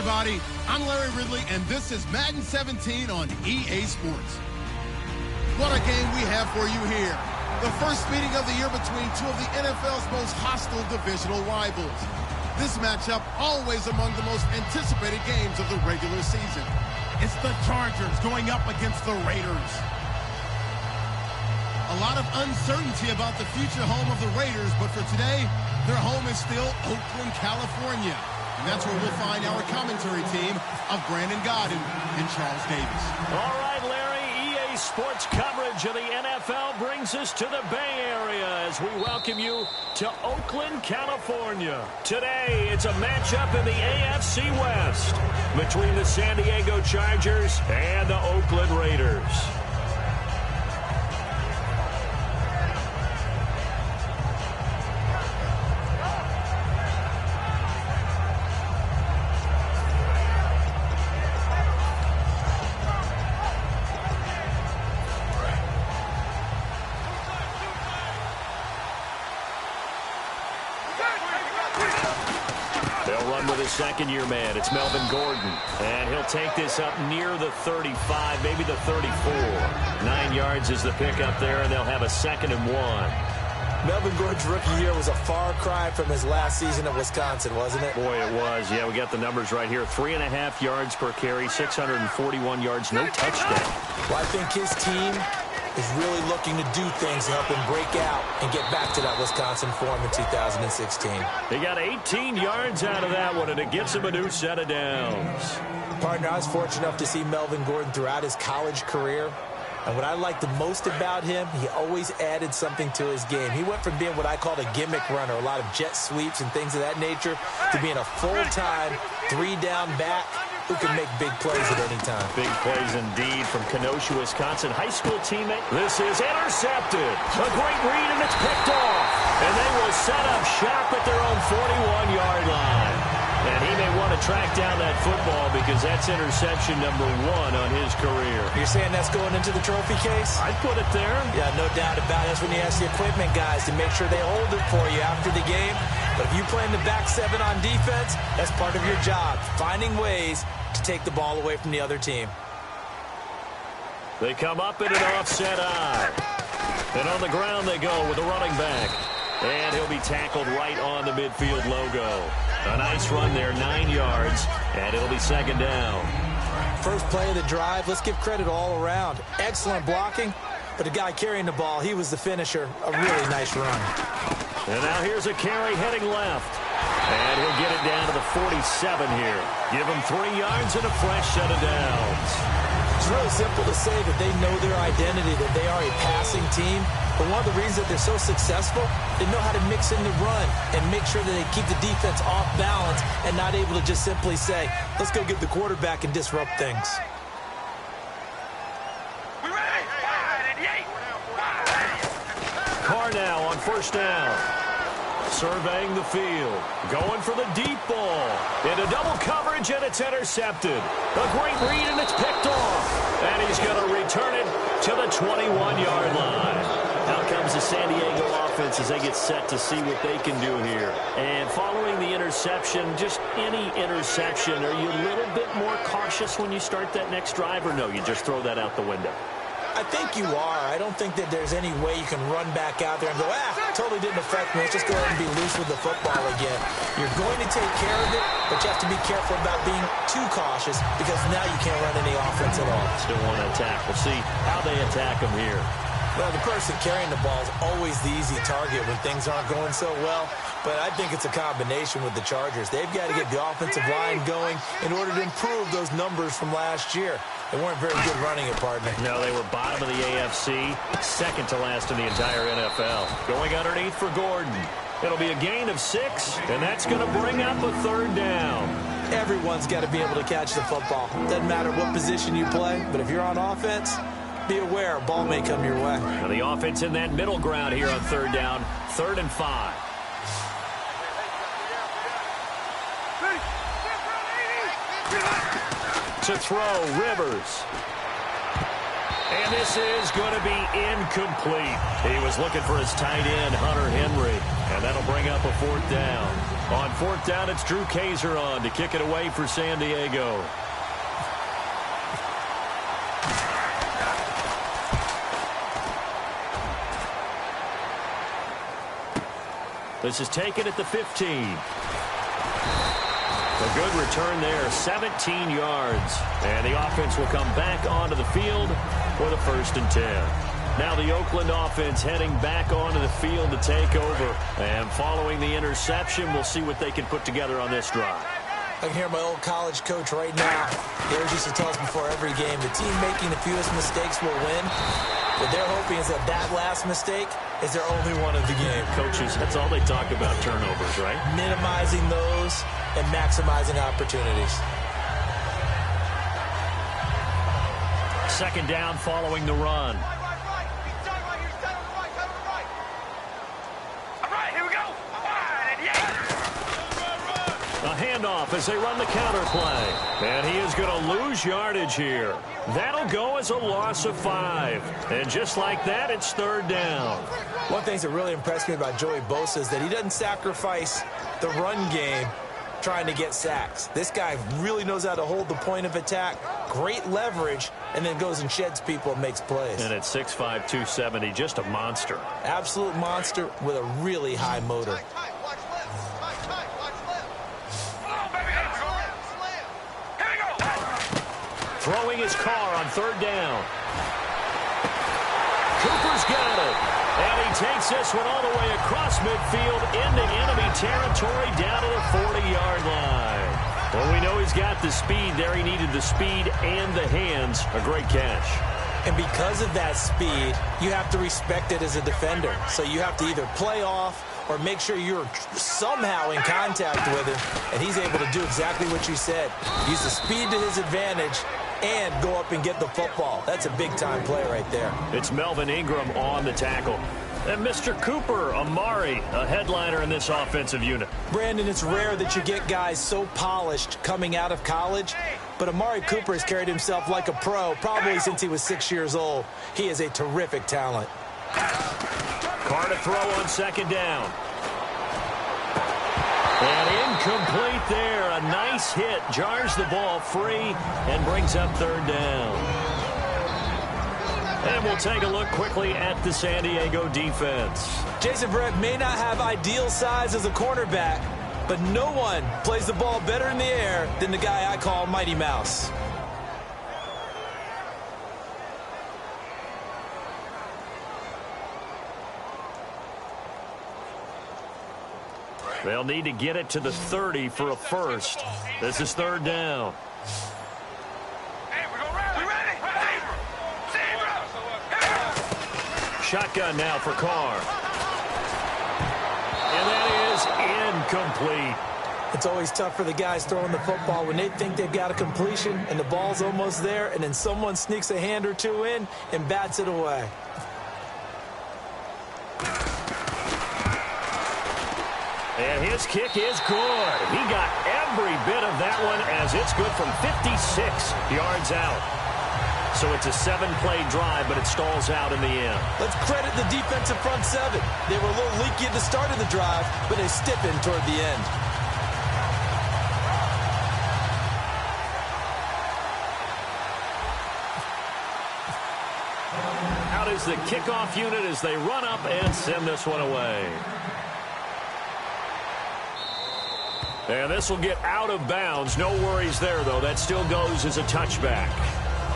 everybody. I'm Larry Ridley, and this is Madden 17 on EA Sports. What a game we have for you here. The first meeting of the year between two of the NFL's most hostile divisional rivals. This matchup always among the most anticipated games of the regular season. It's the Chargers going up against the Raiders. A lot of uncertainty about the future home of the Raiders, but for today, their home is still Oakland, California. And that's where we'll find our commentary team of Brandon Godden and Charles Davis. All right, Larry, EA Sports coverage of the NFL brings us to the Bay Area as we welcome you to Oakland, California. Today, it's a matchup in the AFC West between the San Diego Chargers and the Oakland Raiders. Second-year man, it's Melvin Gordon, and he'll take this up near the 35, maybe the 34. 9 yards is the pickup there, and they'll have a 2nd and 1. Melvin Gordon's rookie year was a far cry from his last season at Wisconsin, wasn't it? Boy, it was. Yeah, we got the numbers right here. 3.5 yards per carry, 641 yards, no touchdown. Well, I think his team is really looking to do things to help him break out and get back to that Wisconsin form in 2016. They got 18 yards out of that one, and it gets him a new set of downs. Partner, I was fortunate enough to see Melvin Gordon throughout his college career. And what I liked the most about him, he always added something to his game. He went from being what I called a gimmick runner, a lot of jet sweeps and things of that nature, to being a full-time, 3-down back who can make big plays at any time. Big plays indeed from Kenosha, Wisconsin. High school teammate. This is intercepted. A great read, and it's picked off. And they will set up shop at their own 41-yard line. And he may want to track down that football because that's interception number 1 on his career. You're saying that's going into the trophy case? I'd put it there. Yeah, no doubt about it. That's when you ask the equipment guys to make sure they hold it for you after the game. But if you play in the back 7 on defense, that's part of your job, finding ways to take the ball away from the other team. They come up in an offset eye. And on the ground they go with a running back. And he'll be tackled right on the midfield logo. A nice run there, 9 yards, and it'll be 2nd down. First play of the drive, let's give credit all around. Excellent blocking, but the guy carrying the ball, he was the finisher. A really nice run. And now here's a carry heading left. And he'll get it down to the 47 here. Give him 3 yards and a fresh set of downs. It's really simple to say that they know their identity, that they are a passing team. But one of the reasons that they're so successful, they know how to mix in the run and make sure that they keep the defense off balance and not able to just simply say, let's go get the quarterback and disrupt things. Carr now on 1st down. Surveying the field. Going for the deep ball. Into double coverage, and it's intercepted. A great read, and it's picked off. And he's going to return it to the 21-yard line. Out comes the San Diego offense as they get set to see what they can do here. And following the interception, just any interception, are you a little bit more cautious when you start that next drive, or no, you just throw that out the window? I think you are. I don't think that there's any way you can run back out there and go, totally didn't affect me. Let's just go ahead and be loose with the football again. You're going to take care of it, but you have to be careful about being too cautious because now you can't run any offense at all. Still want to attack. We'll see how they attack them here. Well, the person carrying the ball is always the easy target when things aren't going so well. But I think it's a combination with the Chargers. They've got to get the offensive line going in order to improve those numbers from last year. They weren't very good running it, partner. No, they were bottom of the AFC, 2nd to last in the entire NFL. Going underneath for Gordon. It'll be a gain of 6, and that's going to bring up a 3rd down. Everyone's got to be able to catch the football. Doesn't matter what position you play, but if you're on offense, be aware a ball may come your way. Now the offense in that middle ground here on 3rd down, 3rd and 5. To throw, Rivers. And this is going to be incomplete. He was looking for his tight end, Hunter Henry. And that'll bring up a 4th down. On 4th down, it's Drew Kaiser on to kick it away for San Diego. This is taken at the 15. A good return there, 17 yards. And the offense will come back onto the field for the 1st and 10. Now the Oakland offense heading back onto the field to take over. And following the interception, we'll see what they can put together on this drive. I can hear my old college coach right now. He always used to tell us before every game, the team making the fewest mistakes will win. What they're hoping is that last mistake is their only one of the game. Coaches, that's all they talk about, turnovers, right? Minimizing those and maximizing opportunities. 2nd down following the run. A handoff as they run the counter play. And he is going to lose yardage here. That'll go as a loss of 5. And just like that, it's 3rd down. One thing that really impressed me about Joey Bosa is that he doesn't sacrifice the run game trying to get sacks. This guy really knows how to hold the point of attack, great leverage, and then goes and sheds people and makes plays. And at 6'5", 270, just a monster. Absolute monster with a really high motor. Throwing his car on 3rd down. Cooper's got it. And he takes this one all the way across midfield into enemy territory down to the 40-yard line. Well, we know he's got the speed there. He needed the speed and the hands. A great catch. And because of that speed, you have to respect it as a defender. So you have to either play off or make sure you're somehow in contact with him. And he's able to do exactly what you said. Use the speed to his advantage and go up and get the football. That's a big-time play right there. It's Melvin Ingram on the tackle. And Mr. Cooper, Amari, a headliner in this offensive unit. Brandon, it's rare that you get guys so polished coming out of college, but Amari Cooper has carried himself like a pro probably since he was 6 years old. He is a terrific talent. Carr to throw on 2nd down. And incomplete there. A nice hit. Jars the ball free and brings up 3rd down. And we'll take a look quickly at the San Diego defense. Jason Verrett may not have ideal size as a cornerback, but no one plays the ball better in the air than the guy I call Mighty Mouse. They'll need to get it to the 30 for a first. This is 3rd down. Shotgun now for Carr. And that is incomplete. It's always tough for the guys throwing the football when they think they've got a completion and the ball's almost there, and then someone sneaks a hand or two in and bats it away. And his kick is good. He got every bit of that one as it's good from 56 yards out. So it's a 7-play drive, but it stalls out in the end. Let's credit the defensive front seven. They were a little leaky at the start of the drive, but they stiffened toward the end. Out is the kickoff unit as they run up and send this one away. And this will get out of bounds. No worries there, though. That still goes as a touchback.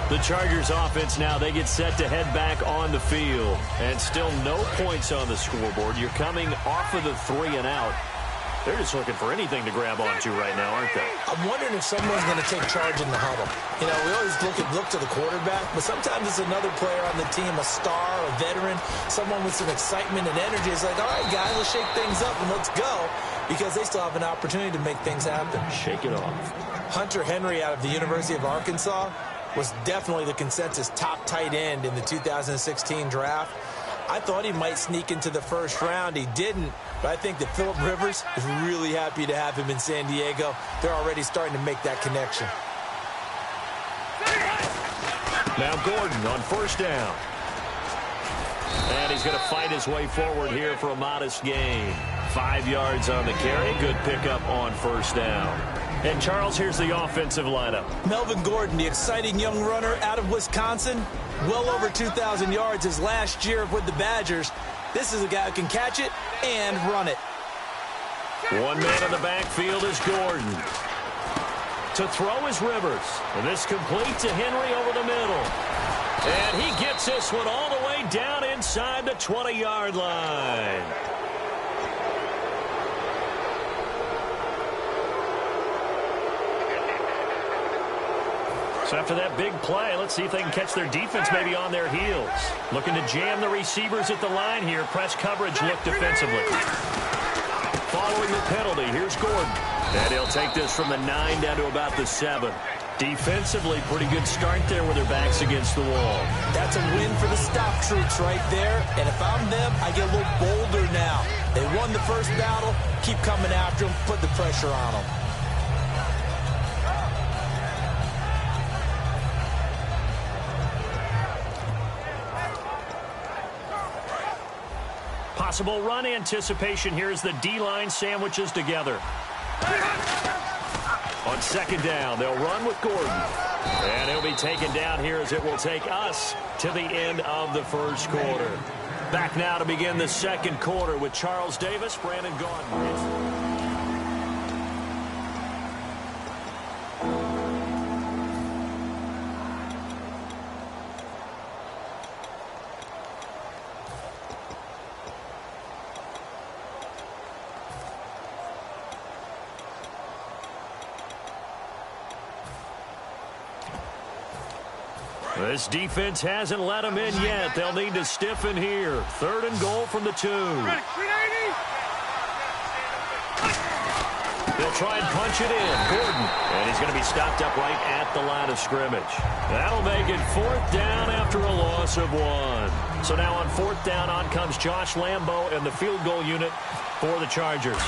The Chargers offense now, they get set to head back on the field. And still no points on the scoreboard. You're coming off of the 3 and out. They're just looking for anything to grab onto right now, aren't they? I'm wondering if someone's going to take charge in the huddle. You know, we always look to the quarterback, but sometimes it's another player on the team, a star, a veteran, someone with some excitement and energy. It's like, all right, guys, let's shake things up and let's go, because they still have an opportunity to make things happen. Shake it off. Hunter Henry out of the University of Arkansas was definitely the consensus top tight end in the 2016 draft. I thought he might sneak into the first round. He didn't, but I think that Phillip Rivers is really happy to have him in San Diego. They're already starting to make that connection. Now Gordon on first down. And he's going to fight his way forward here for a modest gain. 5 yards on the carry. Good pickup on first down. And, Charles, here's the offensive lineup. Melvin Gordon, the exciting young runner out of Wisconsin. Well over 2,000 yards his last year with the Badgers. This is a guy who can catch it and run it. One man in the backfield is Gordon. To throw is Rivers. And this complete to Henry over the middle. And he gets this one all the way down inside the 20-yard line. So after that big play, let's see if they can catch their defense maybe on their heels. Looking to jam the receivers at the line here. Press coverage look defensively. Following the penalty, here's Gordon. And he'll take this from the 9 down to about the 7. Defensively, pretty good start there with their backs against the wall. That's a win for the stop troops right there. And if I'm them, I get a little bolder now. They won the first battle. Keep coming after them. Put the pressure on them. Possible run anticipation here as the D-line sandwiches together. On second down, they'll run with Gordon. And he'll be taken down here as it will take us to the end of the first quarter. Back now to begin the second quarter with Charles Davis, Brandon Gaudin. This defense hasn't let them in yet. They'll need to stiffen here. 3rd and goal from the 2. They'll try and punch it in. Gordon. And he's going to be stopped up right at the line of scrimmage. That'll make it 4th down after a loss of 1. So now on 4th down, on comes Josh Lambo and the field goal unit for the Chargers.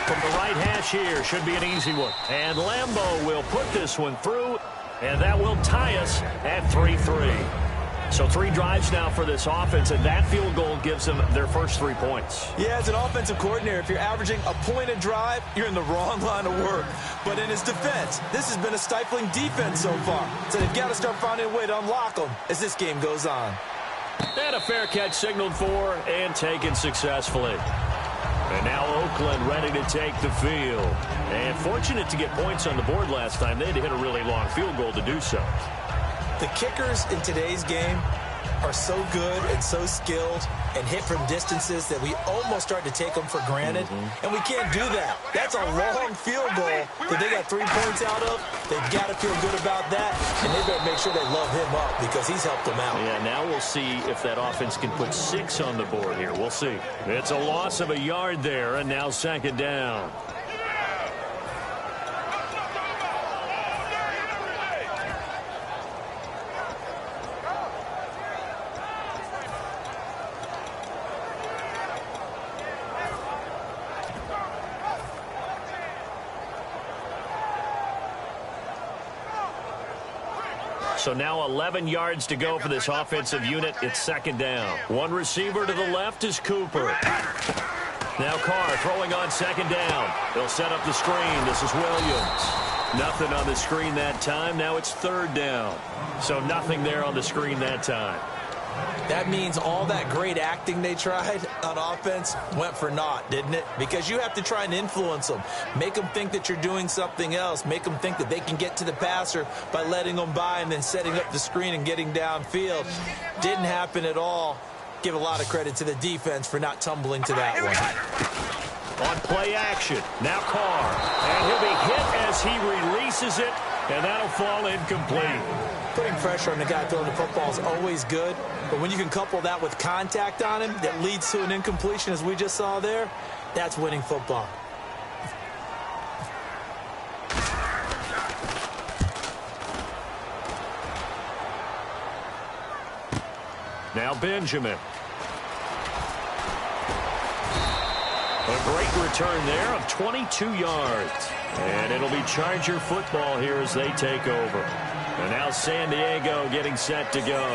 From the right hash here, should be an easy one. And Lambo will put this one through. And that will tie us at 3-3. So 3 drives now for this offense, and that field goal gives them their first 3 points. Yeah, as an offensive coordinator, if you're averaging a point a drive, you're in the wrong line of work. But in his defense, this has been a stifling defense so far. So they've got to start finding a way to unlock them as this game goes on. And a fair catch signaled for and taken successfully. And now Oakland ready to take the field. And fortunate to get points on the board last time. They had to hit a really long field goal to do so. The kickers in today's game are so good and so skilled and hit from distances that we almost start to take them for granted. And we can't do that. That's a long field goal that they got 3 points out of. They've got to feel good about that, and they better make sure they love him up because he's helped them out. Yeah, now we'll see if that offense can put 6 on the board here. We'll see. It's a loss of a yard there, and now 2nd down. So now 11 yards to go for this offensive unit. It's 2nd down. One receiver to the left is Cooper. Now Carr throwing on 2nd down. They'll set up the screen. This is Williams. Nothing on the screen that time. Now it's 3rd down. So nothing there on the screen that time. That means all that great acting they tried on offense went for naught, didn't it? Because you have to try and influence them. Make them think that you're doing something else. Make them think that they can get to the passer by letting them by and then setting up the screen and getting downfield. Didn't happen at all. Give a lot of credit to the defense for not tumbling to that one. On play action, now Carr. And he'll be hit as he releases it, and that'll fall incomplete. Putting pressure on the guy throwing the football is always good, but when you can couple that with contact on him that leads to an incompletion, as we just saw there, that's winning football. Now Benjamin. A great return there of 22 yards. And it'll be Charger football here as they take over. And now San Diego getting set to go.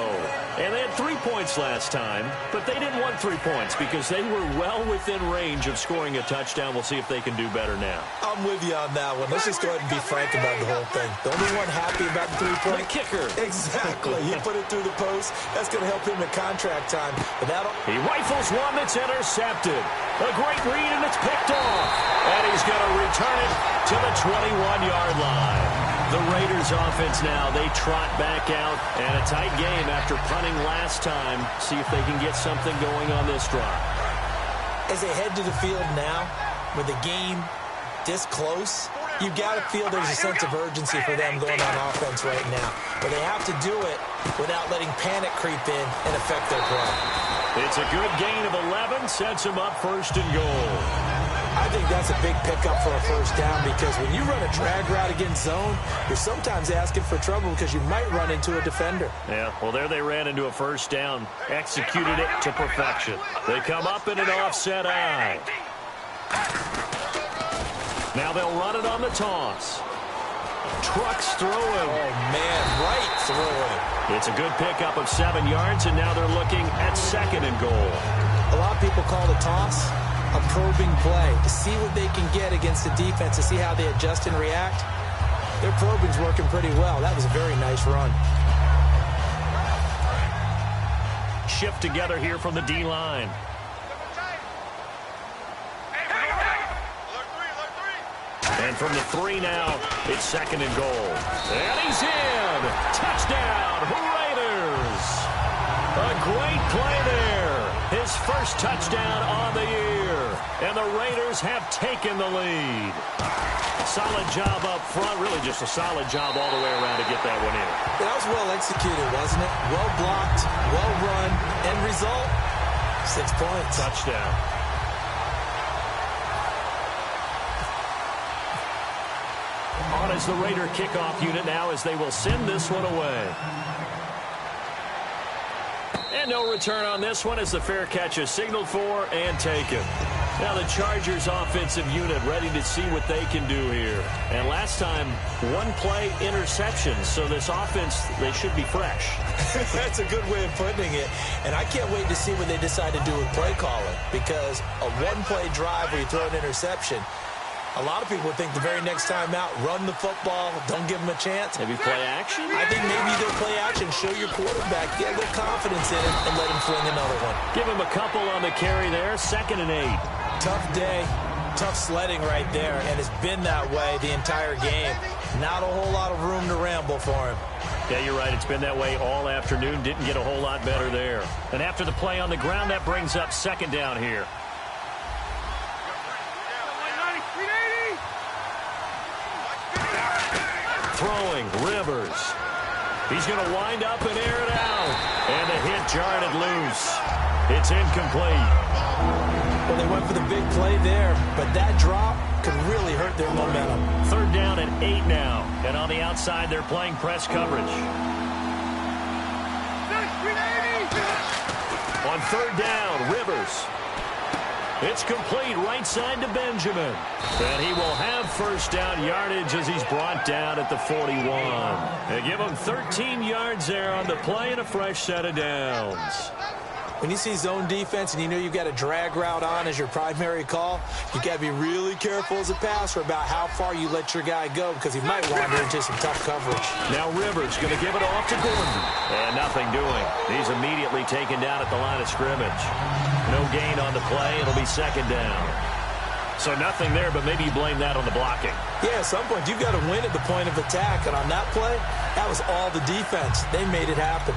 And they had 3 points last time, but they didn't want 3 points because they were well within range of scoring a touchdown. We'll see if they can do better now. I'm with you on that one. Let's just go ahead and be frank about the whole thing. The only one happy about the 3-point. The kicker. Exactly. He put it through the post. That's going to help him at contract time. But he rifles one that's intercepted. A great read, and it's picked off. And he's going to return it to the 21-yard line. The Raiders offense now, they trot back out, and a tight game after punting last time. See if they can get something going on this drive. As they head to the field now, with the game this close, you've got to feel there's a sense of urgency for them going on offense right now. But they have to do it without letting panic creep in and affect their play. It's a good gain of 11, sets them up 1st and goal. I think that's a big pickup for a first down because when you run a drag route against zone, you're sometimes asking for trouble because you might run into a defender. Yeah, well, there they ran into a first down, executed it to perfection. They come up in an offset eye. Now they'll run it on the toss. Trucks throwing. Oh, man, right throwing. It's a good pickup of 7 yards, and now they're looking at 2nd and goal. A lot of people call the toss a probing play to see what they can get against the defense, to see how they adjust and react. Their probing's working pretty well. That was a very nice run. Shift together here from the D-line. And from the 3 now, it's 2nd and goal. And he's in. Touchdown, Raiders. A great play there. His first touchdown on the year. And the Raiders have taken the lead. Solid job up front. Really just a solid job all the way around to get that one in. That was well executed, wasn't it? Well blocked, well run. End result, 6 points. Touchdown. On is the Raider kickoff unit now as they will send this one away. And no return on this one as the fair catch is signaled for and taken. Now the Chargers offensive unit ready to see what they can do here. And last time, 1 play interception. So this offense, they should be fresh. That's a good way of putting it. And I can't wait to see what they decide to do with play calling. Because a 1-play drive where you throw an interception, a lot of people think the very next time out, run the football, don't give them a chance. Maybe play action? I think maybe they'll play action, show your quarterback, get a little confidence in it, and let him fling another one. Give him a couple on the carry there, 2nd and 8. Tough day, tough sledding right there, and it's been that way the entire game. Not a whole lot of room to ramble for him. Yeah, you're right. It's been that way all afternoon. Didn't get a whole lot better there. And after the play on the ground, that brings up 2nd down here. Throwing, Rivers. He's going to wind up and air it out. And the hit jarred it loose. It's incomplete. Well, they went for the big play there, but that drop could really hurt their momentum. 3rd down and 8 now. And on the outside, they're playing press coverage. On 3rd down, Rivers. It's complete right side to Benjamin. And he will have 1st down yardage as he's brought down at the 41. They give him 13 yards there on the play and a fresh set of downs. When you see zone defense and you know you've got a drag route on as your primary call, you got to be really careful as a passer about how far you let your guy go because he might wander into some tough coverage. Now Rivers going to give it off to Gordon. And nothing doing. He's immediately taken down at the line of scrimmage. No gain on the play. It'll be 2nd down. So nothing there, but maybe you blame that on the blocking. Yeah, at some point you've got to win at the point of attack. And on that play, that was all the defense. They made it happen.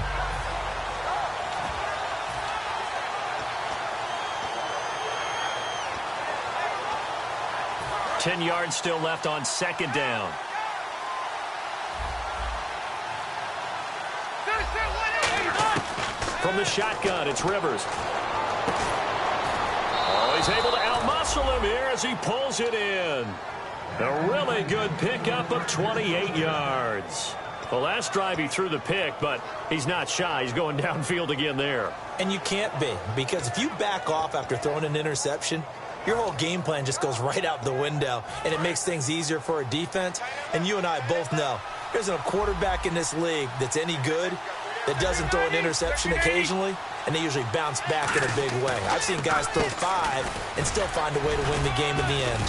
Ten yards still left on 2nd down. From the shotgun, it's Rivers. Oh, he's able to outmuscle him here as he pulls it in. A really good pickup of 28 yards. The last drive he threw the pick, but he's not shy. He's going downfield again there. And you can't be, because if you back off after throwing an interception, your whole game plan just goes right out the window, and it makes things easier for a defense. And you and I both know There's a quarterback in this league that's any good that doesn't throw an interception occasionally, and they usually bounce back in a big way. I've seen guys throw 5 and still find a way to win the game in the end.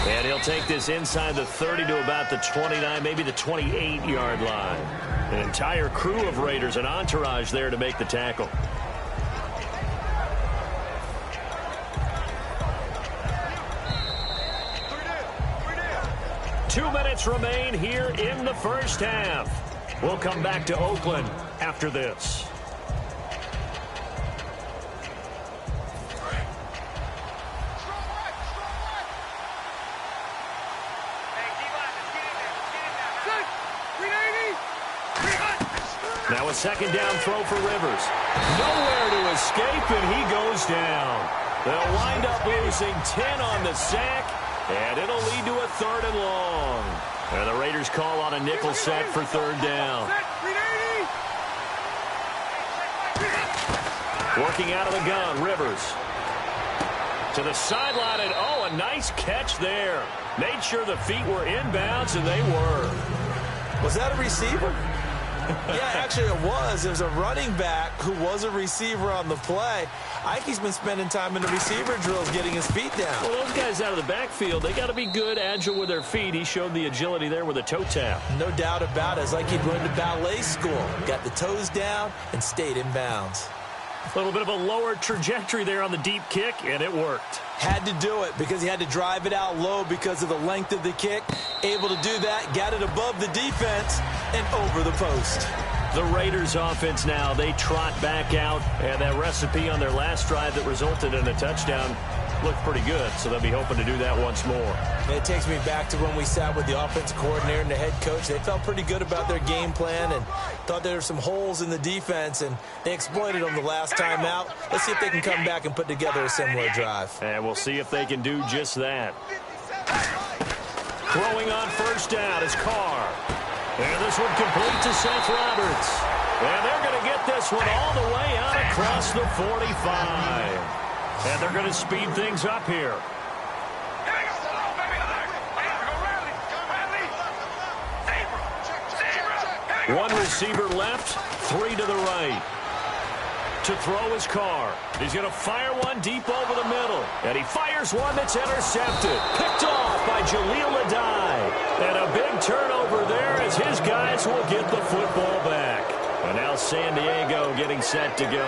And he'll take this inside the 30 to about the 29, maybe the 28-yard line. An entire crew of Raiders, an entourage there to make the tackle. Two minutes remain here in the first half. We'll come back to Oakland after this. Now a second down throw for Rivers. Nowhere to escape, and he goes down. They'll wind up losing 10 on the sack, and it'll lead to a 3rd and long. And the Raiders call on a nickel set for 3rd down. Working out of the gun, Rivers. To the sideline, and a nice catch there. Made sure the feet were inbounds, and they were. Was that a receiver? Yeah, actually it was. There's a running back who was a receiver on the play. Ike's been spending time in the receiver drills getting his feet down. Well, those guys out of the backfield, they got to be good, agile with their feet. He showed the agility there with a toe tap. No doubt about it. It's like he'd run to ballet school. Got the toes down and stayed in bounds. A little bit of a lower trajectory there on the deep kick, and it worked. Had to do it because he had to drive it out low because of the length of the kick. Able to do that, got it above the defense and over the post. The Raiders offense now, they trot back out, and that recipe on their last drive that resulted in a touchdown looked pretty good, so they'll be hoping to do that once more. And it takes me back to when we sat with the offensive coordinator and the head coach. They felt pretty good about their game plan and thought there were some holes in the defense, and they exploited them the last time out. Let's see if they can come back and put together a similar drive. And we'll see if they can do just that. Throwing on first down is Carr. And this one complete to Seth Roberts. And they're going to get this one all the way out across the 45. And they're going to speed things up here. One receiver left, 3 to the right. To throw his Carr. He's going to fire one deep over the middle. And he fires one that's intercepted. Picked off by Jaleel Adai. And a big turnover there as his guys will get the football back. And now San Diego getting set to go.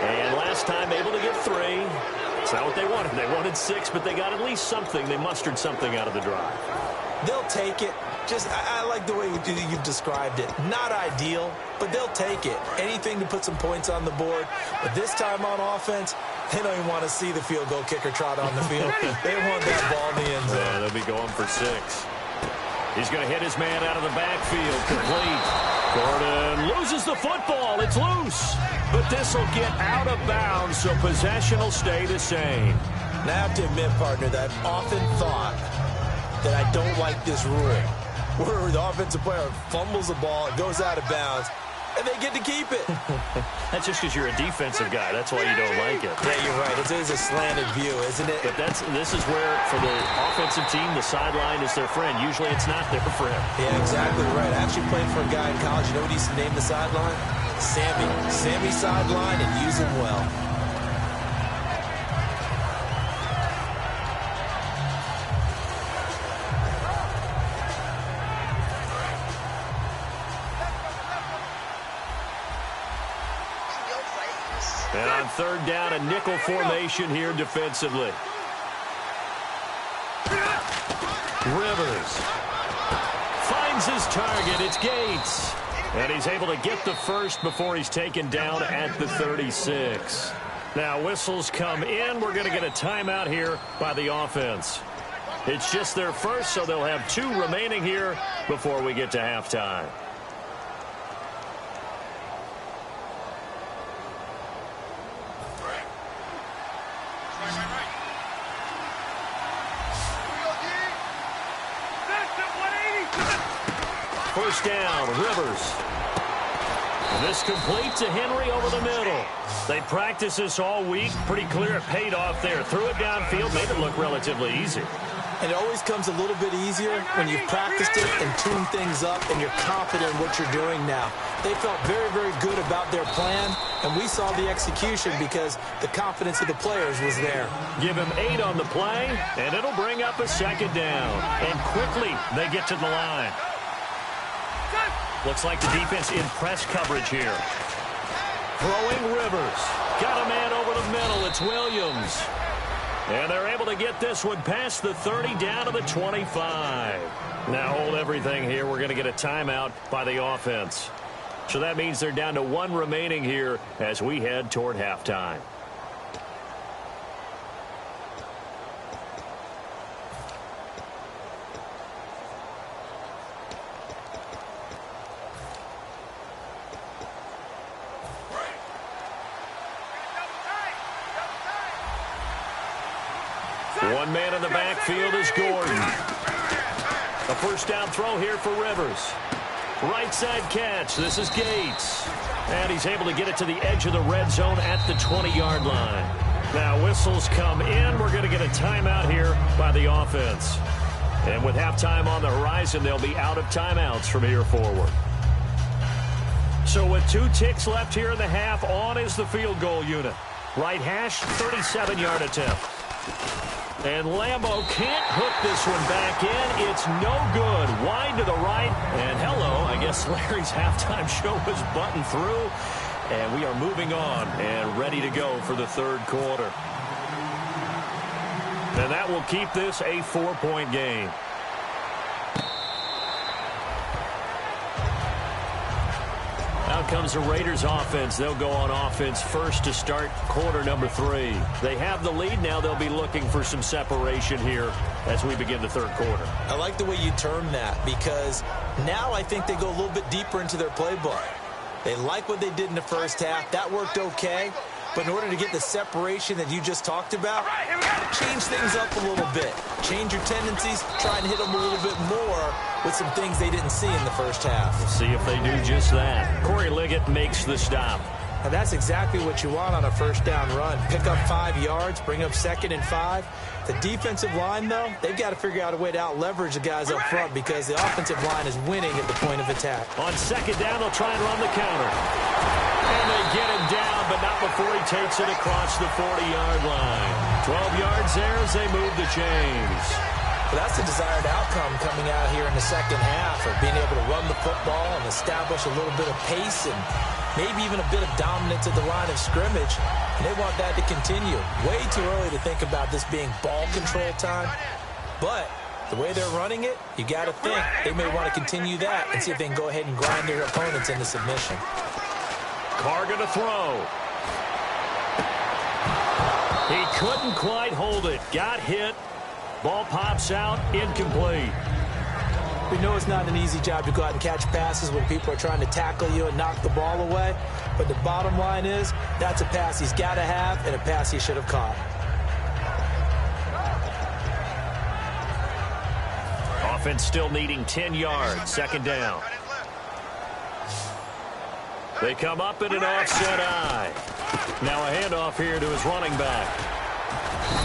And last time able to get 3. It's not what they wanted. They wanted 6, but they got at least something. They mustered something out of the drive. They'll take it. I like the way you've described it. Not ideal, but they'll take it. Anything to put some points on the board. But this time on offense, they don't even want to see the field goal kicker trot on the field. They want that ball in the end zone. Yeah, they'll be going for 6. He's going to hit his man out of the backfield. Complete. Gordon loses the football. It's loose. But this will get out of bounds, so possession will stay the same. Now I have to admit, partner, that I've often thought that I don't like this rule, where the offensive player fumbles the ball, it goes out of bounds, and they get to keep it. That's just because you're a defensive guy. That's why you don't like it. Yeah, you're right. It is a slanted view, isn't it? But this is where, for the offensive team, the sideline is their friend. Usually it's not their friend. Yeah, exactly right. I actually played for a guy in college. You know what he used to name the sideline? Sammy. Sammy sideline, and use him well. And on 3rd down, a nickel formation here defensively. Rivers finds his target. It's Gates. And he's able to get the first before he's taken down at the 36. Now whistles come in. We're going to get a timeout here by the offense. It's just their first, so they'll have 2 remaining here before we get to halftime. First down, Rivers. And this complete to Henry over the middle. They practiced this all week. Pretty clear it paid off there. Threw it downfield, made it look relatively easy. And it always comes a little bit easier when you've practiced it and tuned things up and you're confident in what you're doing now. They felt very, very good about their plan, and we saw the execution because the confidence of the players was there. Give him 8 on the play, and it'll bring up a second down. And quickly, they get to the line. Looks like the defense in press coverage here. Throwing Rivers. Got a man over the middle. It's Williams. And they're able to get this one past the 30 down to the 25. Now hold everything here. We're going to get a timeout by the offense. So that means they're down to 1 remaining here as we head toward halftime. One man in the backfield is Gordon. A first down throw here for Rivers. Right side catch. This is Gates. And he's able to get it to the edge of the red zone at the 20-yard line. Now whistles come in. We're going to get a timeout here by the offense. And with halftime on the horizon, they'll be out of timeouts from here forward. So with 2 ticks left here in the half, on is the field goal unit. Right hash, 37-yard attempt. And Lambo can't hook this one back in. It's no good. Wide to the right. And hello, I guess Larry's halftime show was buttoned through. And we are moving on and ready to go for the third quarter. And that will keep this a 4-point game. Out comes the Raiders offense. They'll go on offense first to start quarter number 3. They have the lead now. They'll be looking for some separation here as we begin the third quarter. I like the way you term that because now I think they go a little bit deeper into their playbook. They like what they did in the first half. That worked okay. But in order to get the separation that you just talked about, change things up a little bit. Change your tendencies. Try and hit them a little bit more with some things they didn't see in the first half. We'll see if they do just that. Corey Liggett makes the stop. Now that's exactly what you want on a first down run. Pick up 5 yards, bring up 2nd and 5. The defensive line, though, they've got to figure out a way to out-leverage the guys up front because the offensive line is winning at the point of attack. On 2nd down, they'll try and run the counter. And they get him down, but not before he takes it across the 40-yard line. 12 yards there as they move the chains. But that's the desired outcome coming out here in the second half of being able to run the football and establish a little bit of pace and maybe even a bit of dominance at the line of scrimmage. And they want that to continue. Way too early to think about this being ball control time. But the way they're running it, you got to think they may want to continue that and see if they can go ahead and grind their opponents into submission. Carr going to throw. He couldn't quite hold it. Got hit. Ball pops out, incomplete. We know it's not an easy job to go out and catch passes when people are trying to tackle you and knock the ball away. But the bottom line is, that's a pass he's got to have and a pass he should have caught. Offense still needing 10 yards, 2nd down. They come up in an offset eye. Now a handoff here to his running back.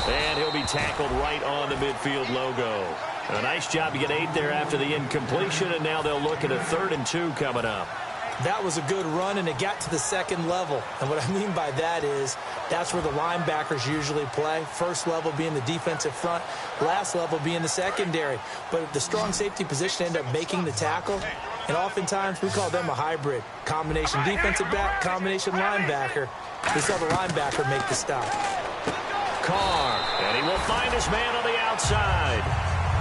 And he'll be tackled right on the midfield logo. A nice job to get 8 there after the incompletion, and now they'll look at a 3rd and 2 coming up. That was a good run, and it got to the 2nd level. And what I mean by that is that's where the linebackers usually play. First level being the defensive front, last level being the secondary. But the strong safety position ended up making the tackle. And oftentimes we call them a hybrid. Combination defensive back, combination linebacker. We saw the linebacker make the stop. Carr, and he will find his man on the outside.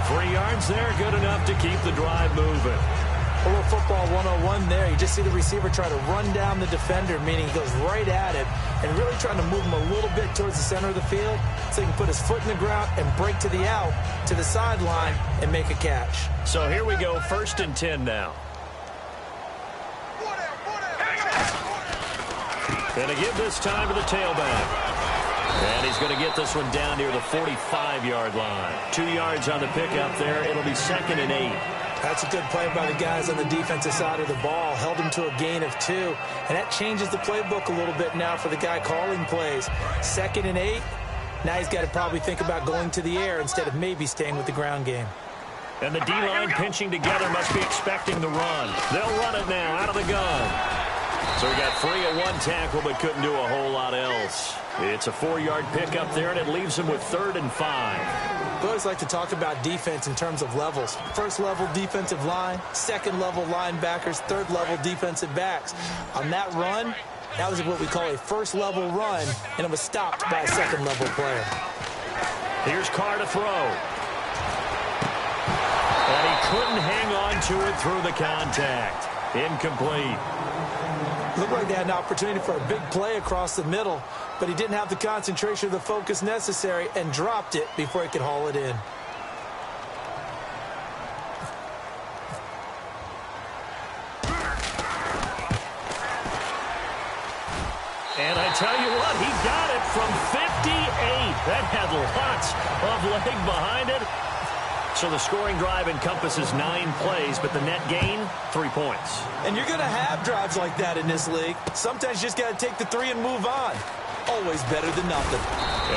3 yards there, good enough to keep the drive moving. A little football 101 there. You just see the receiver try to run down the defender, meaning he goes right at it, and really trying to move him a little bit towards the center of the field so he can put his foot in the ground and break to the out, to the sideline, and make a catch. So here we go, 1st and 10 now. Going to give this time to the tailback. And he's going to get this one down near the 45-yard line. 2 yards on the pickup there. It'll be 2nd and 8. That's a good play by the guys on the defensive side of the ball. Held him to a gain of 2. And that changes the playbook a little bit now for the guy calling plays. 2nd and 8. Now he's got to probably think about going to the air instead of maybe staying with the ground game. And the D-line pinching together must be expecting the run. They'll run it now out of the gun. So he got free at one tackle but couldn't do a whole lot else. It's a 4-yard pickup there, and it leaves him with 3rd and 5. I always like to talk about defense in terms of levels. First level defensive line, second level linebackers, third level defensive backs. On that run, that was what we call a first level run, and it was stopped by a second level player. Here's Carr to throw. And he couldn't hang on to it through the contact. Incomplete. Looked like they had an opportunity for a big play across the middle, but he didn't have the concentration or the focus necessary and dropped it before he could haul it in. And I tell you what, he got it from 58. That had lots of leg behind it. So the scoring drive encompasses 9 plays, but the net gain, 3 points. And you're going to have drives like that in this league. Sometimes you just got to take the 3 and move on. Always better than nothing.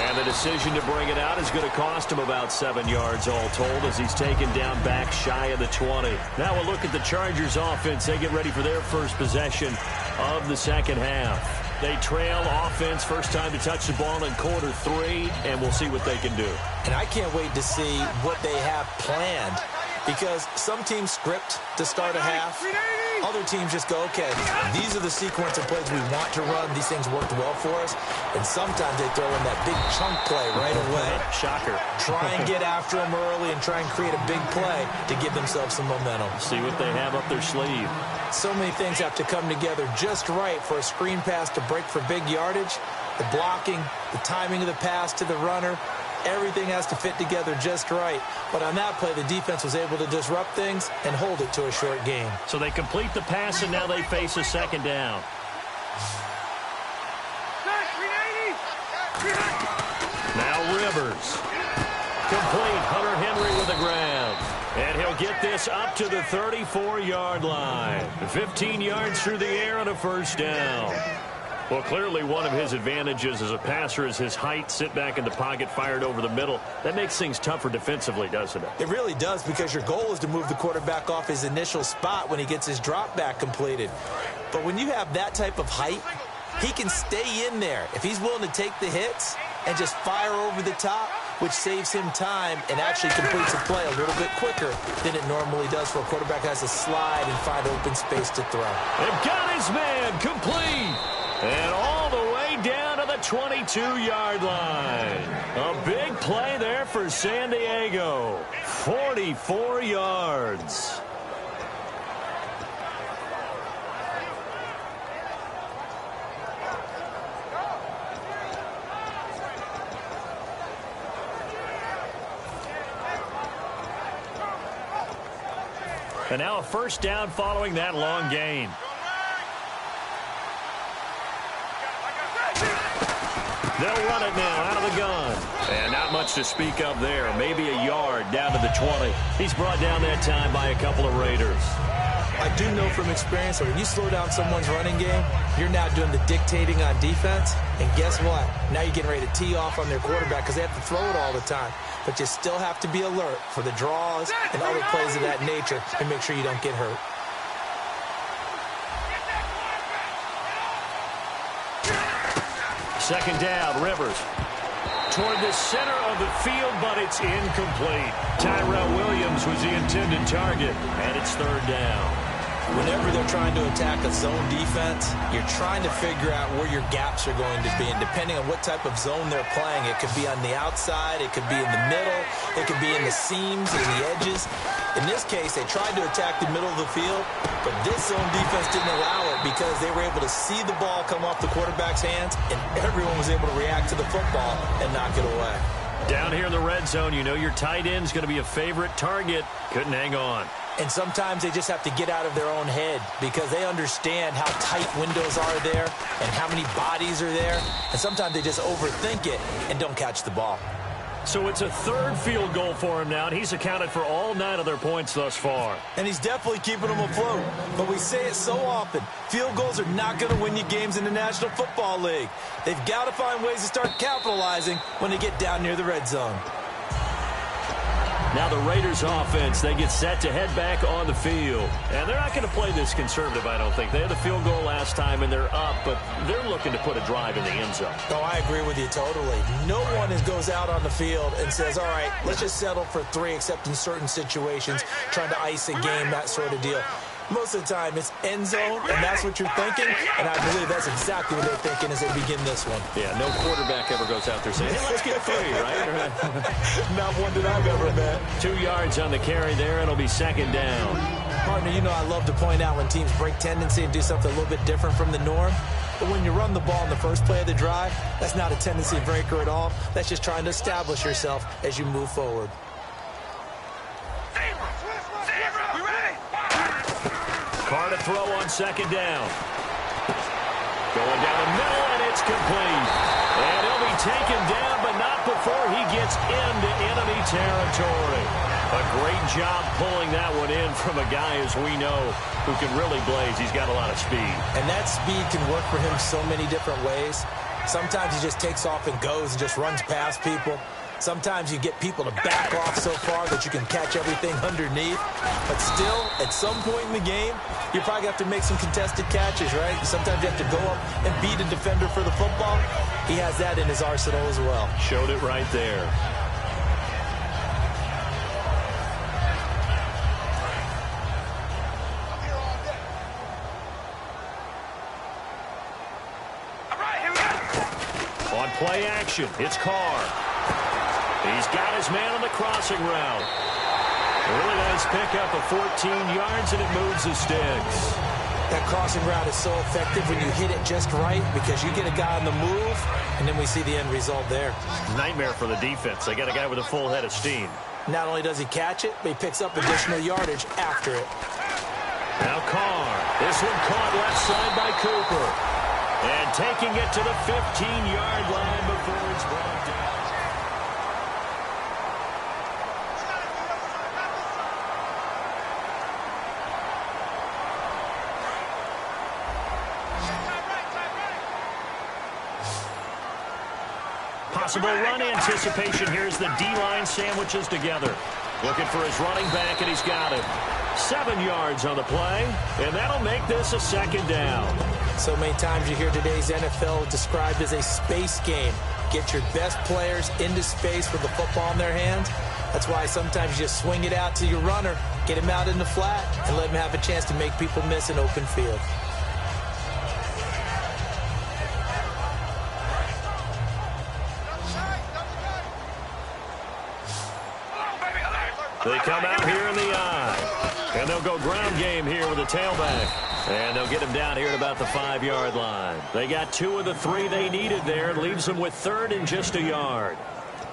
And the decision to bring it out is going to cost him about 7 yards all told as he's taken down back shy of the 20. Now a look at the Chargers offense. They get ready for their first possession of the second half. They trail offense, first time to touch the ball in quarter 3, and we'll see what they can do. And I can't wait to see what they have planned, because some teams script to start a half. Other teams just go, okay, these are the sequence of plays we want to run. These things worked well for us. And sometimes they throw in that big chunk play right away. Shocker. Try and get after them early and try and create a big play to give themselves some momentum. See what they have up their sleeve. So many things have to come together just right for a screen pass to break for big yardage. The blocking, the timing of the pass to the runner, everything has to fit together just right. But on that play, the defense was able to disrupt things and hold it to a short game. So they complete the pass, and now they face a second down. Now Rivers. Complete. Hunter Henry with the grab. And he'll get this up to the 34-yard line. 15 yards through the air and a first down. Well, clearly one of his advantages as a passer is his height. Sit back in the pocket, fired over the middle. That makes things tougher defensively, doesn't it? It really does, because your goal is to move the quarterback off his initial spot when he gets his drop back completed. But when you have that type of height, he can stay in there if he's willing to take the hits and just fire over the top, which saves him time and actually completes a play a little bit quicker than it normally does for a quarterback who has to slide and find open space to throw. They've got his man complete. And all the way down to the 22-yard line. A big play there for San Diego. 44 yards. And now a first down following that long gain. They'll run it now out of the gun. And not much to speak of there. Maybe a yard down to the 20. He's brought down that time by a couple of Raiders. I do know from experience that when you slow down someone's running game, you're now doing the dictating on defense. And guess what? Now you're getting ready to tee off on their quarterback because they have to throw it all the time. But you still have to be alert for the draws and other plays of that nature and make sure you don't get hurt. Second down, Rivers. Toward the center of the field, but it's incomplete. Tyrell Williams was the intended target, and it's third down. Whenever they're trying to attack a zone defense, you're trying to figure out where your gaps are going to be. And depending on what type of zone they're playing, it could be on the outside, it could be in the middle, it could be in the seams and the edges. In this case, they tried to attack the middle of the field, but this zone defense didn't allow it because they were able to see the ball come off the quarterback's hands, and everyone was able to react to the football and knock it away. Down here in the red zone, you know your tight end's going to be a favorite target. Couldn't hang on. And sometimes they just have to get out of their own head because they understand how tight windows are there and how many bodies are there. And sometimes they just overthink it and don't catch the ball. So it's a third field goal for him now, and he's accounted for all 9 of their points thus far. And he's definitely keeping them afloat. But we say it so often, field goals are not going to win you games in the National Football League. They've got to find ways to start capitalizing when they get down near the red zone. Now the Raiders offense, they get set to head back on the field. And they're not going to play this conservative, I don't think. They had the field goal last time, and they're up, but they're looking to put a drive in the end zone. Oh, I agree with you totally. No one goes out on the field and says, all right, let's just settle for 3, except in certain situations, trying to ice a game, that sort of deal. Most of the time, it's end zone, and that's what you're thinking, and I believe that's exactly what they're thinking as they begin this one. Yeah, no quarterback ever goes out there saying, hey, let's get 3, right? Not one that I've ever met. 2 yards on the carry there, and it'll be second down. Partner, you know I love to point out when teams break tendency and do something a little bit different from the norm. But when you run the ball in the first play of the drive, that's not a tendency breaker at all. That's just trying to establish yourself as you move forward. Carr to throw on second down. Going down the middle, and it's complete. And he'll be taken down, but not before he gets into enemy territory. A great job pulling that one in from a guy, as we know, who can really blaze. He's got a lot of speed. And that speed can work for him so many different ways. Sometimes he just takes off and goes and just runs past people. Sometimes you get people to back off so far that you can catch everything underneath. But still, at some point in the game, you probably have to make some contested catches, right? Sometimes you have to go up and beat a defender for the football. He has that in his arsenal as well. Showed it right there. On play action, it's Carr. He's got his man on the crossing route. Really nice pickup of 14 yards, and it moves the sticks. That crossing route is so effective when you hit it just right because you get a guy on the move, and then we see the end result there. Nightmare for the defense. They got a guy with a full head of steam. Not only does he catch it, but he picks up additional yardage after it. Now Carr. This one caught left side by Cooper. And taking it to the 15-yard line before it's brought down. Possible run anticipation. Here's the D-line sandwiches together. Looking for his running back, and he's got it. 7 yards on the play, and that'll make this a second down. So many times you hear today's NFL described as a space game. Get your best players into space with the football in their hands. That's why sometimes you just swing it out to your runner, get him out in the flat, and let him have a chance to make people miss an open field. They come out here in the eye. And they'll go ground game here with a tailback. And they'll get him down here at about the 5-yard line. They got 2 of the 3 they needed there. Leaves them with 3rd and just a yard.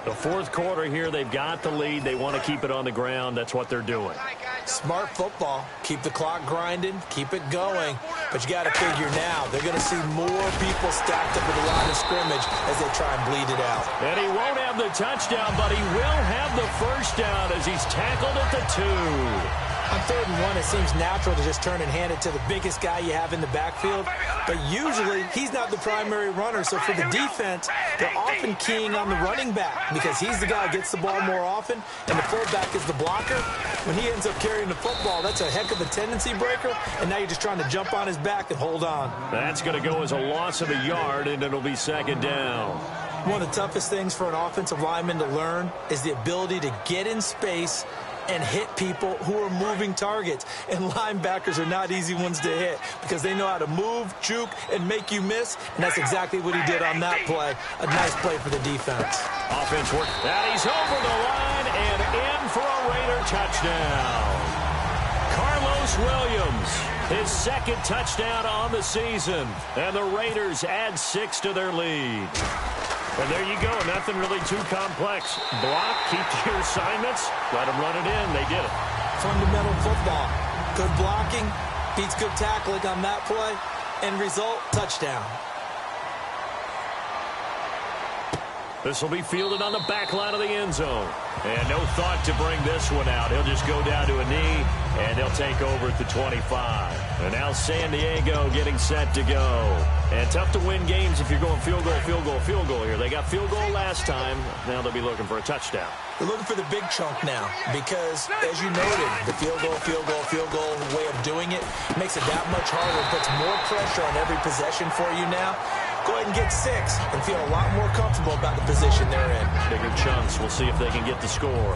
The 4th quarter here, they've got the lead. They want to keep it on the ground. That's what they're doing. Smart football. Keep the clock grinding. Keep it going. But you got to figure now, they're going to see more people stacked up at the line of scrimmage as they try and bleed it out. And he won't have the touchdown, but he will have the first down as he's tackled at the 2. On 3rd and 1, it seems natural to just turn and hand it to the biggest guy you have in the backfield. But usually, he's not the primary runner. So for the defense, they're often keying on the running back because he's the guy who gets the ball more often, and the fullback is the blocker. When he ends up carrying the football, that's a heck of a tendency breaker, and now you're just trying to jump on his back and hold on. That's going to go as a loss of a yard, and it'll be second down. One of the toughest things for an offensive lineman to learn is the ability to get in space and hit people who are moving targets. And linebackers are not easy ones to hit because they know how to move, juke, and make you miss. And that's exactly what he did on that play. A nice play for the defense. Offense work. And he's over the line and in for a Raider touchdown. Carlos Williams, his 2nd touchdown on the season. And the Raiders add 6 to their lead. And there you go. Nothing really too complex. Block, keep your assignments, let them run it in. They did it. Fundamental football. Good blocking, beats good tackling on that play. End result, touchdown. This will be fielded on the back line of the end zone. And no thought to bring this one out. He'll just go down to a knee, and they'll take over at the 25. And now San Diego getting set to go. And tough to win games if you're going field goal, field goal, field goal here. They got field goal last time. Now they'll be looking for a touchdown. They're looking for the big chunk now because, as you noted, the field goal, field goal, field goal way of doing it makes it that much harder. It puts more pressure on every possession for you now. Go ahead and get 6 and feel a lot more comfortable about the position they're in. Bigger chunks. We'll see if they can get the score.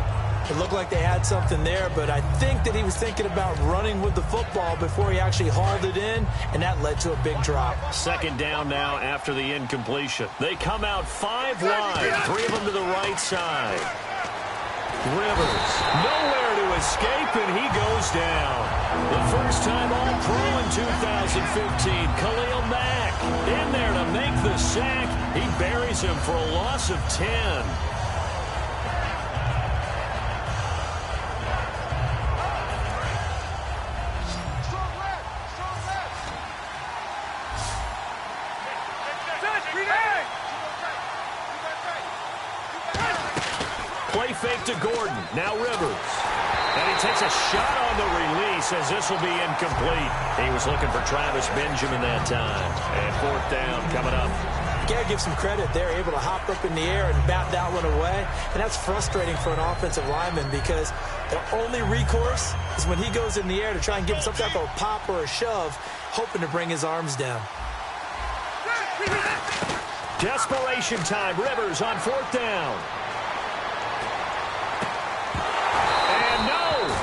It looked like they had something there, but I think that he was thinking about running with the football before he actually hauled it in, and that led to a big drop. Second down now after the incompletion. They come out 5 wide, 3 of them to the right side. Rivers, nowhere to escape, and he goes down. The first time All-Pro in 2015, Khalil Mack in there to make the sack. He buries him for a loss of 10. Play fake to Gordon. Now Rivers. And he takes a shot on the release as this will be incomplete. He was looking for Travis Benjamin that time. And 4th down coming up. Gotta give some credit. They're able to hop up in the air and bat that one away. And that's frustrating for an offensive lineman because their only recourse is when he goes in the air to try and give some type of a pop or a shove, hoping to bring his arms down. Desperation time. Rivers on 4th down.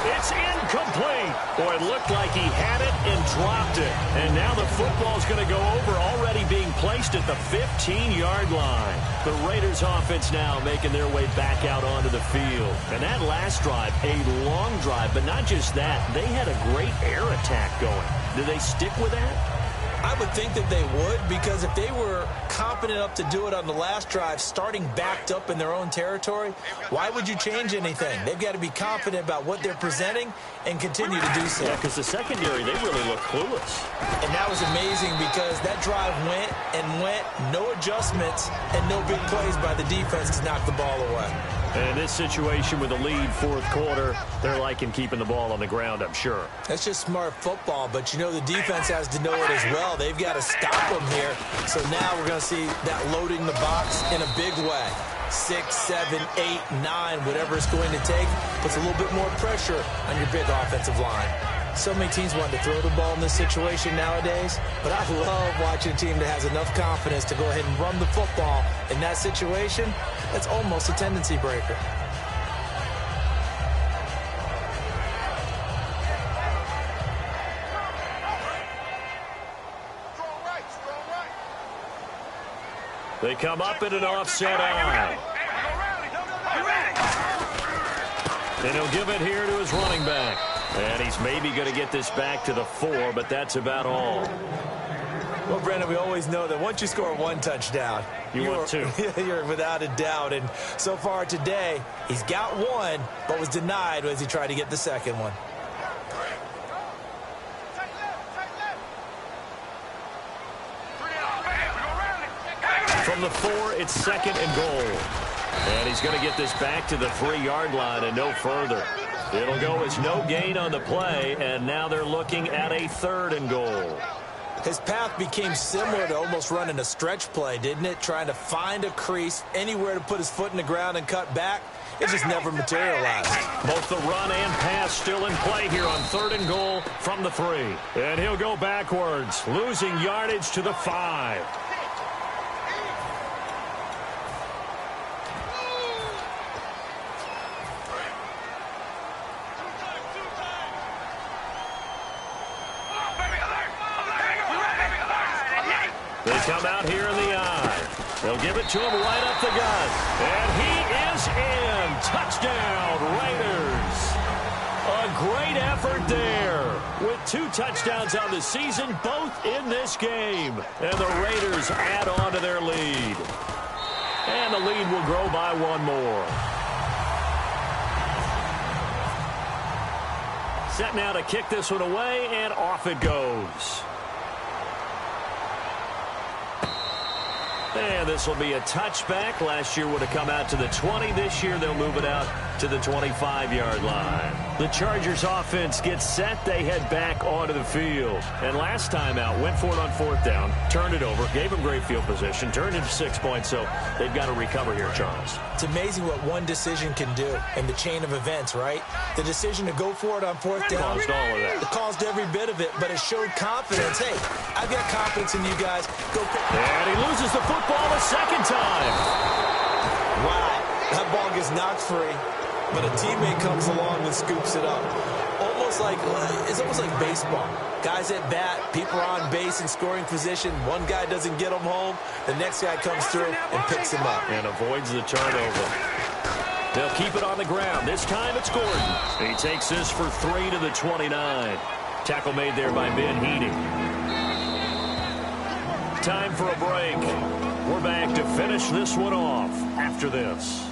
It's incomplete. Boy, it looked like he had it and dropped it. And now the football's going to go over, already being placed at the 15-yard line. The Raiders offense now making their way back out onto the field. And that last drive, a long drive, but not just that. They had a great air attack going. Do they stick with that? I would think that they would, because if they were confident enough to do it on the last drive, starting backed up in their own territory, why would you change anything? They've got to be confident about what they're presenting and continue to do so. Yeah, because the secondary, they really look clueless. And that was amazing because that drive went and went, no adjustments, and no big plays by the defense to knock the ball away. And in this situation with a lead 4th quarter, they're liking keeping the ball on the ground, I'm sure. That's just smart football, but you know the defense has to know it as well. They've got to stop them here. So now we're going to see that loading the box in a big way. 6, 7, 8, 9, whatever it's going to take, puts a little bit more pressure on your big offensive line. So many teams want to throw the ball in this situation nowadays, but I love watching a team that has enough confidence to go ahead and run the football in that situation. That's almost a tendency breaker. They come up in an offset eye. And he'll give it here to his running back. And he's maybe going to get this back to the 4, but that's about all. Well, Brandon, we always know that once you score 1 touchdown, you want 2. You're without a doubt. And so far today, he's got 1, but was denied as he tried to get the second one. From the 4, it's 2nd and goal. And he's going to get this back to the 3-yard line and no further. It'll go as no gain on the play, and now they're looking at a 3rd and goal. His path became similar to almost running a stretch play, didn't it? Trying to find a crease, anywhere to put his foot in the ground and cut back. It just never materialized. Both the run and pass still in play here on 3rd and goal from the 3. And he'll go backwards, losing yardage to the 5. They come out here in the eye. They'll give it to him right up the gut. And he is in. Touchdown, Raiders. A great effort there. With 2 touchdowns on the season, both in this game. And the Raiders add on to their lead. And the lead will grow by 1 more. Set now to kick this one away, and off it goes. And this will be a touchback. Last year would have come out to the 20. This year they'll move it out to the 25-yard line. The Chargers offense gets set. They head back onto the field. And last time out, went for it on 4th down, turned it over, gave them great field position, turned into 6 points, so they've got to recover here, Charles. It's amazing what one decision can do in the chain of events, right? The decision to go for it on 4th down. Caused all of that. It caused every bit of it, but it showed confidence. Hey, I've got confidence in you guys. Go pick. And he loses the football a second time. Wow, that ball gets knocked free, but a teammate comes along and scoops it up. It's almost like baseball. Guys at bat, people are on base in scoring position. One guy doesn't get them home. The next guy comes through and picks him up. And avoids the turnover. They'll keep it on the ground. This time it's Gordon. He takes this for 3 to the 29. Tackle made there by Ben Heaney. Time for a break. We're back to finish this one off after this.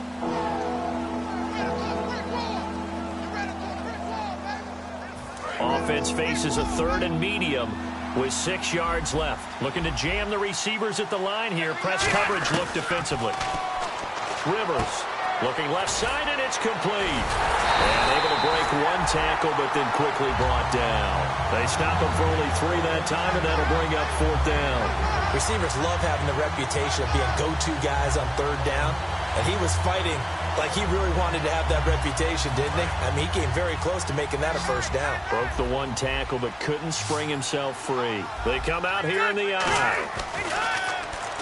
Offense faces a 3rd and medium with 6 yards left. Looking to jam the receivers at the line here. Press coverage look defensively. Rivers looking left side, and it's complete. And able to break 1 tackle, but then quickly brought down. They stop him for only 3 that time, and that'll bring up 4th down. Receivers love having the reputation of being go-to guys on 3rd down, and he was fighting like he really wanted to have that reputation, didn't he? I mean, he came very close to making that a 1st down. Broke the 1 tackle, but couldn't spring himself free. They come out here in the eye.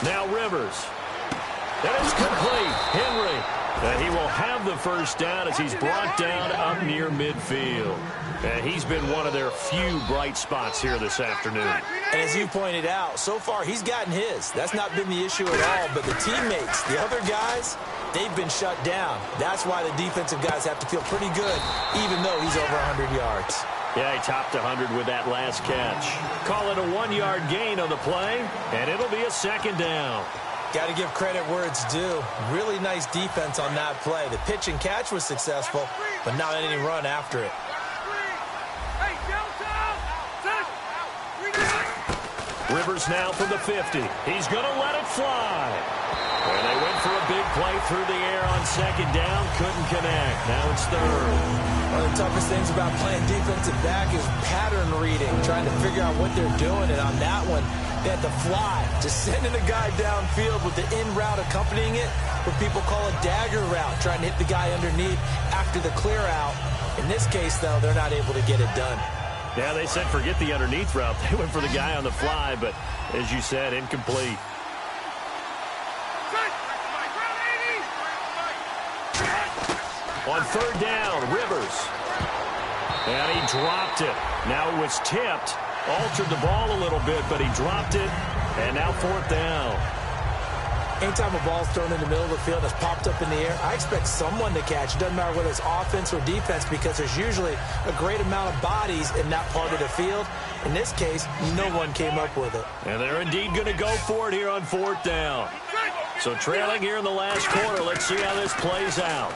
Now Rivers. That is complete. Henry. And he will have the 1st down as he's brought down up near midfield. And he's been one of their few bright spots here this afternoon. And as you pointed out, so far he's gotten his. That's not been the issue at all. But the teammates, the other guys, they've been shut down. That's why the defensive guys have to feel pretty good, even though he's over 100 yards. Yeah, he topped 100 with that last catch. Call it a 1-yard gain on the play, and it'll be a 2nd down. Got to give credit where it's due. Really nice defense on that play. The pitch and catch was successful, but not any run after it. Rivers now from the 50. He's going to let it fly. And they went for a big play through the air on 2nd down. Couldn't connect. Now it's 3rd. One of the toughest things about playing defensive back is pattern reading, trying to figure out what they're doing. And on that one, they had to fly, just sending a guy downfield with the in route accompanying it, what people call a dagger route, trying to hit the guy underneath after the clear out. In this case, though, they're not able to get it done. Yeah, they said forget the underneath route. They went for the guy on the fly, but as you said, incomplete. On 3rd down, Rivers. And he dropped it. Now it was tipped. Altered the ball a little bit, but he dropped it. And now 4th down. Anytime a ball's thrown in the middle of the field and it's popped up in the air, I expect someone to catch. It doesn't matter whether it's offense or defense, because there's usually a great amount of bodies in that part of the field. In this case, no one came up with it. And they're indeed going to go for it here on 4th down. So trailing here in the last quarter, let's see how this plays out.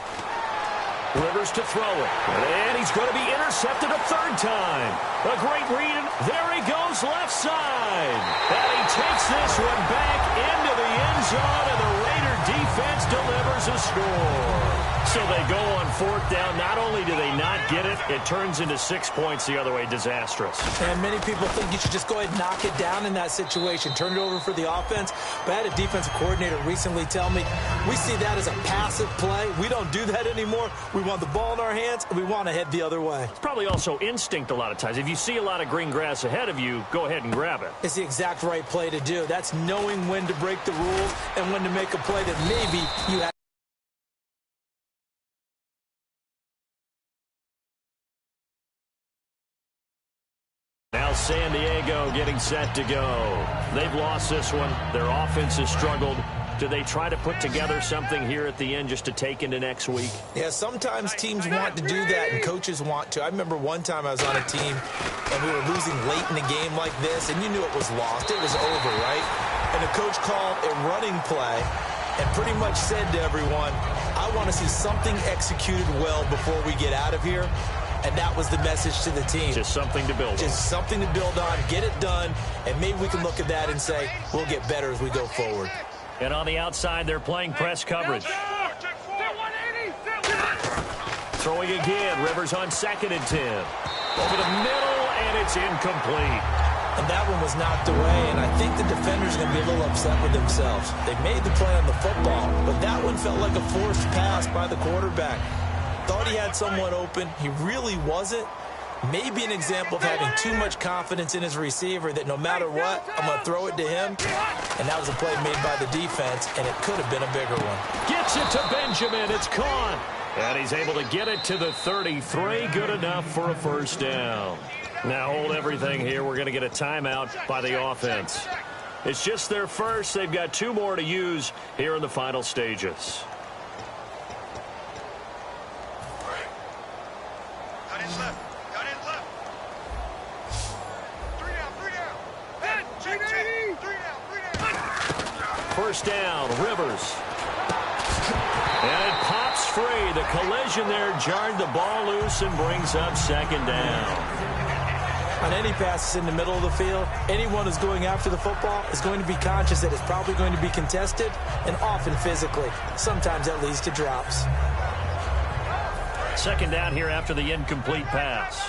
Rivers to throw it. And he's going to be intercepted a 3rd time. A great read. There he goes left side. And he takes this one back into the end zone, and the Raider defense delivers a score. So they go on 4th down. Not only do they not get it, it turns into 6 points the other way. Disastrous. And many people think you should just go ahead and knock it down in that situation. Turn it over for the offense. But I had a defensive coordinator recently tell me, we see that as a passive play. We don't do that anymore. We want the ball in our hands, and we want to head the other way. It's probably also instinct a lot of times. If you see a lot of green grass ahead of you, go ahead and grab it. It's the exact right play to do. That's knowing when to break the rules and when to make a play that maybe you have. Now San Diego getting set to go. They've lost this one. Their offense has struggled. Do they try to put together something here at the end just to take into next week? Yeah, sometimes teams want to do that and coaches want to. I remember one time I was on a team and we were losing late in a game like this, and you knew it was lost. It was over, right? And the coach called a running play and pretty much said to everyone, I want to see something executed well before we get out of here. And that was the message to the team. Just something to build on. Just something to build on, get it done, and maybe we can look at that and say, we'll get better as we go forward. And on the outside, they're playing press coverage. Throwing again. Rivers on 2nd and 10. Over the middle, and it's incomplete. And that one was knocked away, and I think the defender's going to be a little upset with themselves. They made the play on the football, but that one felt like a forced pass by the quarterback. Thought he had someone open. He really wasn't. Maybe an example of having too much confidence in his receiver that no matter what, I'm going to throw it to him. And that was a play made by the defense, and it could have been a bigger one. Gets it to Benjamin. It's caught. And he's able to get it to the 33. Good enough for a first down. Now hold everything here. We're going to get a timeout by the offense. It's just their first. They've got 2 more to use here in the final stages. First down, Rivers. And it pops free. The collision there jarred the ball loose and brings up 2nd down. On any passes in the middle of the field, anyone who's going after the football is going to be conscious that it's probably going to be contested, and often physically. Sometimes that leads to drops. 2nd down here after the incomplete pass.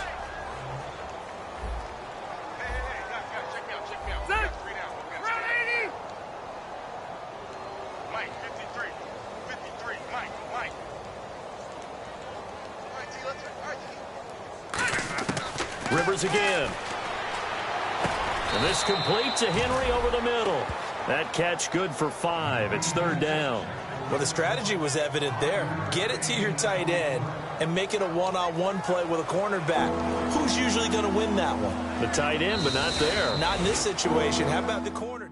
Rivers again. And this complete to Henry over the middle. That catch good for 5. It's 3rd down. Well, the strategy was evident there. Get it to your tight end and make it a one-on-one play with a cornerback. Who's usually going to win that one? The tight end, but not there. Not in this situation. How about the corner?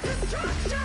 Destruction!